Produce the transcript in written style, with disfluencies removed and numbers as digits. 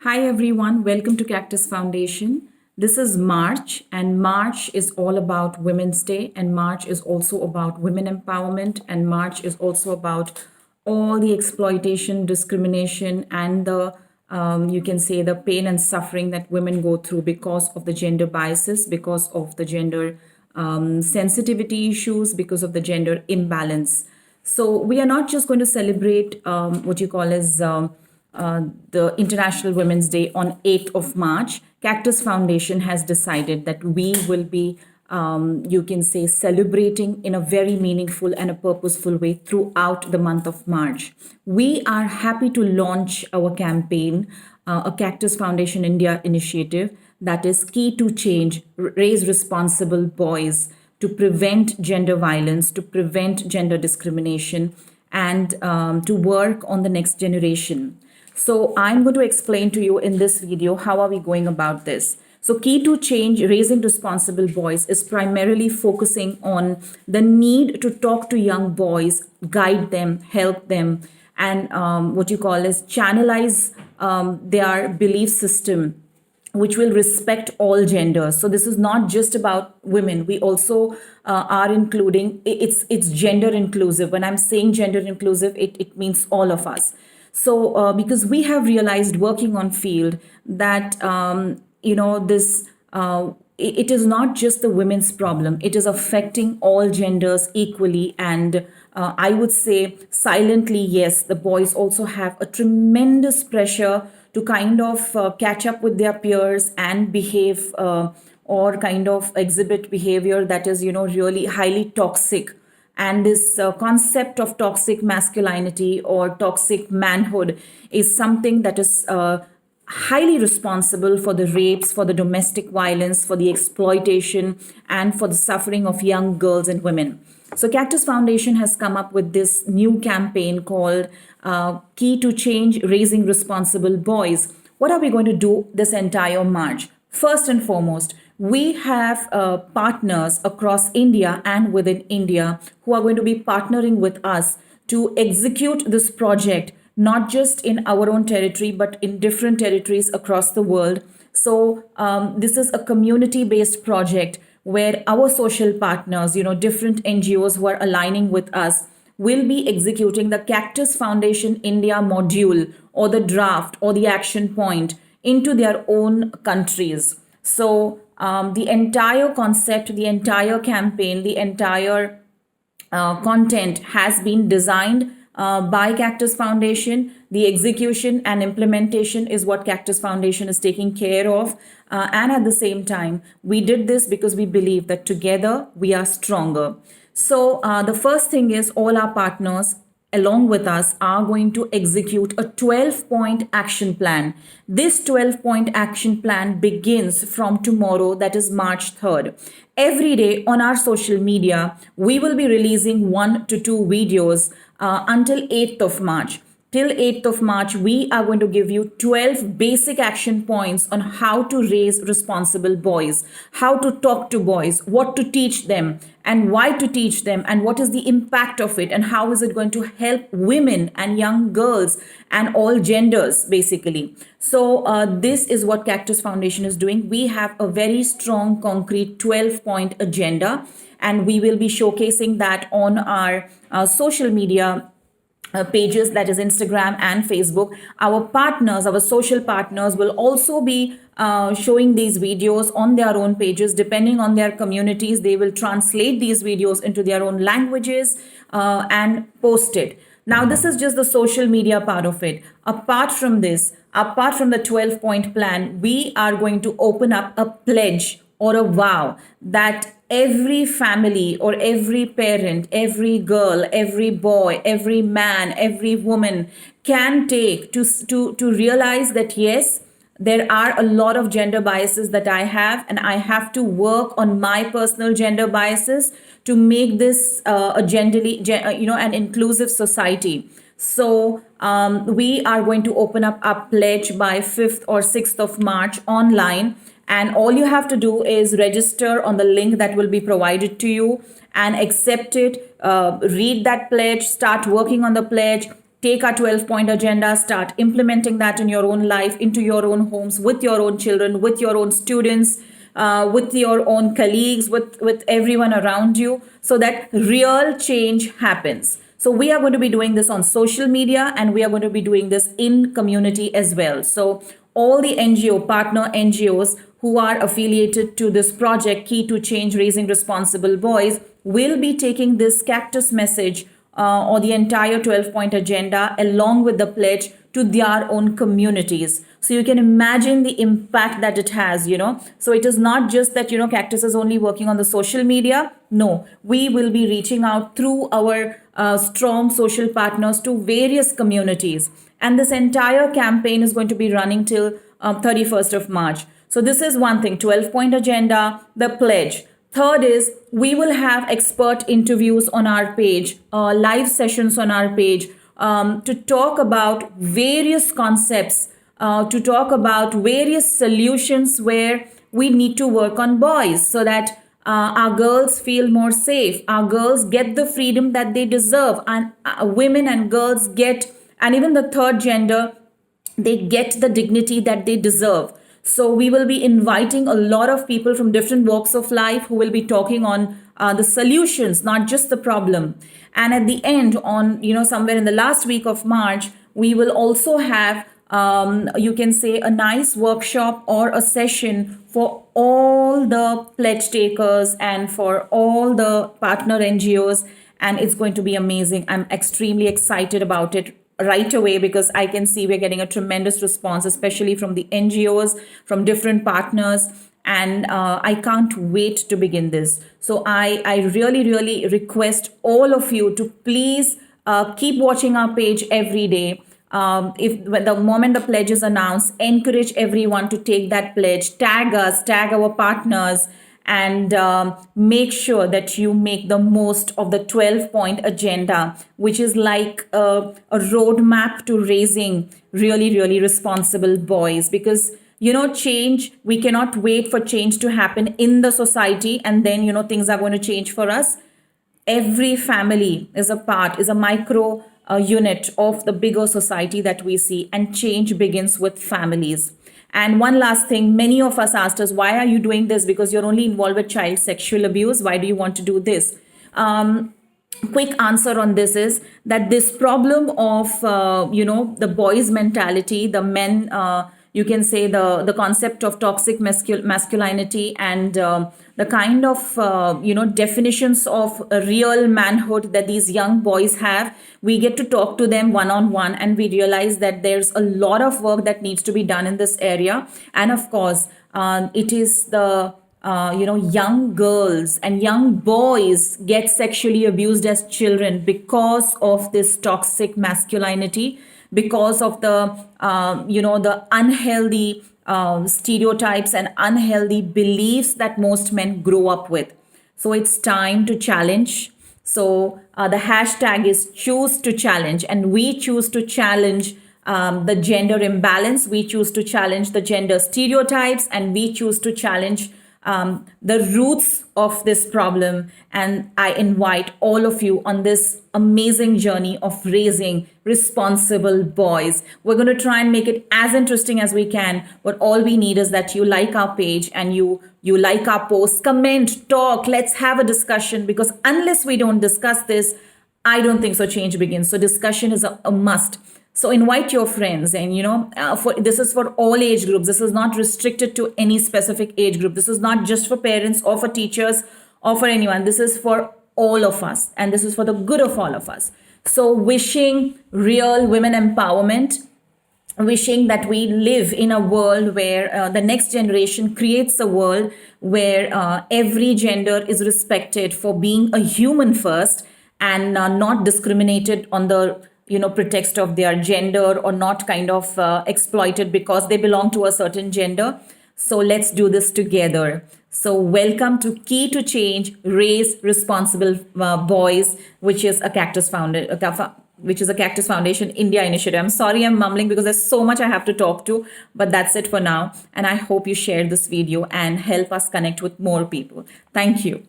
Hi everyone, welcome to Cactus Foundation. This is March, and March is all about Women's Day, and March is also about women empowerment, and March is also about all the exploitation, discrimination, and the you can say the pain and suffering that women go through because of the gender biases, because of the gender sensitivity issues, because of the gender imbalance. So we are not just going to celebrate what you call as the International Women's Day on 8th of March. Cactus Foundation has decided that we will be, you can say, celebrating in a very meaningful and a purposeful way throughout the month of March. We are happy to launch our campaign, a Cactus Foundation India initiative that is key to change, raise responsible boys to prevent gender violence, to prevent gender discrimination, and to work on the next generation. So I'm going to explain to you in this video how are we going about this. So key to change raising responsible boys is primarily focusing on the need to talk to young boys, guide them, help them, and what you call is channelize their belief system, which will respect all genders. So this is not just about women. We also are including, it's gender inclusive. When I'm saying gender inclusive, it means all of us. So because we have realized working on field that, this, it is not just the women's problem. It is affecting all genders equally. And I would say silently, yes, the boys also have a tremendous pressure to kind of catch up with their peers and behave or kind of exhibit behavior that is, really highly toxic. And this concept of toxic masculinity or toxic manhood is something that is highly responsible for the rapes, for the domestic violence, for the exploitation, and for the suffering of young girls and women. So Cactus Foundation has come up with this new campaign called Key to Change, Raising Responsible Boys. What are we going to do this entire March? First and foremost, we have partners across India and within India who are going to be partnering with us to execute this project, not just in our own territory, but in different territories across the world. So this is a community-based project where our social partners, different NGOs who are aligning with us, will be executing the Cactus Foundation India module or the draft or the action point into their own countries. So the entire concept, the entire campaign, the entire content has been designed by Cactus Foundation. The execution and implementation is what Cactus Foundation is taking care of. And at the same time, we did this because we believe that together we are stronger. So the first thing is all our partners along with us are going to execute a 12-point action plan. This 12-point action plan begins from tomorrow, that is March 3rd. Every day on our social media, we will be releasing 1 to 2 videos until 8th of March. Till 8th of March, we are going to give you 12 basic action points on how to raise responsible boys, how to talk to boys, what to teach them, and why to teach them, and what is the impact of it, and how is it going to help women and young girls and all genders, basically. So this is what Cactus Foundation is doing. We have a very strong, concrete 12-point agenda, and we will be showcasing that on our social media pages, that is Instagram and Facebook. Our partners, our social partners, will also be showing these videos on their own pages. Depending on their communities, they will translate these videos into their own languages and post it. Now, this is just the social media part of it. Apart from this, apart from the 12-point plan, we are going to open up a pledge or a vow that every family or every parent, every girl, every boy, every man, every woman can take to realize that yes, there are a lot of gender biases that I have, and I have to work on my personal gender biases to make this a an inclusive society. So we are going to open up our pledge by 5th or 6th of March online. And all you have to do is register on the link that will be provided to you and accept it, read that pledge, start working on the pledge, take our 12-point agenda, start implementing that in your own life, into your own homes, with your own children, with your own students, with your own colleagues, with everyone around you, so that real change happens. So we are going to be doing this on social media, and we are going to be doing this in community as well. So all the NGO, partner NGOs who are affiliated to this project, Key to Change Raising Responsible Boys, will be taking this Cactus message or the entire 12-point agenda along with the pledge to their own communities. So you can imagine the impact that it has, So it is not just that, Cactus is only working on the social media. No, we will be reaching out through our strong social partners to various communities. And this entire campaign is going to be running till 31st of March. So this is one thing, 12-point agenda, the pledge. Third is we will have expert interviews on our page, live sessions on our page, to talk about various concepts, to talk about various solutions where we need to work on boys so that our girls feel more safe, our girls get the freedom that they deserve, and women and girls get, and even the third gender, they get the dignity that they deserve. So we will be inviting a lot of people from different walks of life who will be talking on the solutions, not just the problem. And at the end, on somewhere in the last week of March, we will also have you can say a nice workshop or a session for all the pledge takers and for all the partner NGOs, and it's going to be amazing. I'm extremely excited about it right away because I can see we're getting a tremendous response, especially from the NGOs, from different partners. And I can't wait to begin this. So I really, really request all of you to please keep watching our page every day. If the moment the pledge is announced, encourage everyone to take that pledge, tag us, tag our partners, and make sure that you make the most of the 12-point agenda, which is like a roadmap to raising really, really responsible boys. Because, change, we cannot wait for change to happen in the society and then, things are going to change for us. Every family is a micro unit of the bigger society that we see, and change begins with families. And one last thing, many of us asked us, why are you doing this? Because you're only involved with child sexual abuse. Why do you want to do this? Quick answer on this is that this problem of, the boys' mentality, the men, you can say the concept of toxic masculinity and the kind of, definitions of real manhood that these young boys have. We get to talk to them one-on-one, and we realize that there's a lot of work that needs to be done in this area. And of course, it is the young girls and young boys get sexually abused as children because of this toxic masculinity, because of the the unhealthy stereotypes and unhealthy beliefs that most men grow up with. So it's time to challenge. So the hashtag is choose to challenge, and we choose to challenge the gender imbalance. We choose to challenge the gender stereotypes, and we choose to challenge the roots of this problem. And I invite all of you on this amazing journey of raising responsible boys. We're going to try and make it as interesting as we can, but all we need is that you like our page and you like our posts, comment, talk, let's have a discussion, because unless we don't discuss this, I don't think so change begins. So discussion is a must. So invite your friends, and this is for all age groups. This is not restricted to any specific age group. This is not just for parents or for teachers or for anyone. This is for all of us, and this is for the good of all of us. So wishing real women empowerment, wishing that we live in a world where the next generation creates a world where every gender is respected for being a human first, and not discriminated on the pretext of their gender, or not kind of exploited because they belong to a certain gender. So let's do this together. So welcome to Key to Change, Raise Responsible Boys, which is a Cactus Foundation India initiative. I'm sorry I'm mumbling because there's so much I have to talk to, but that's it for now. And I hope you share this video and help us connect with more people. Thank you.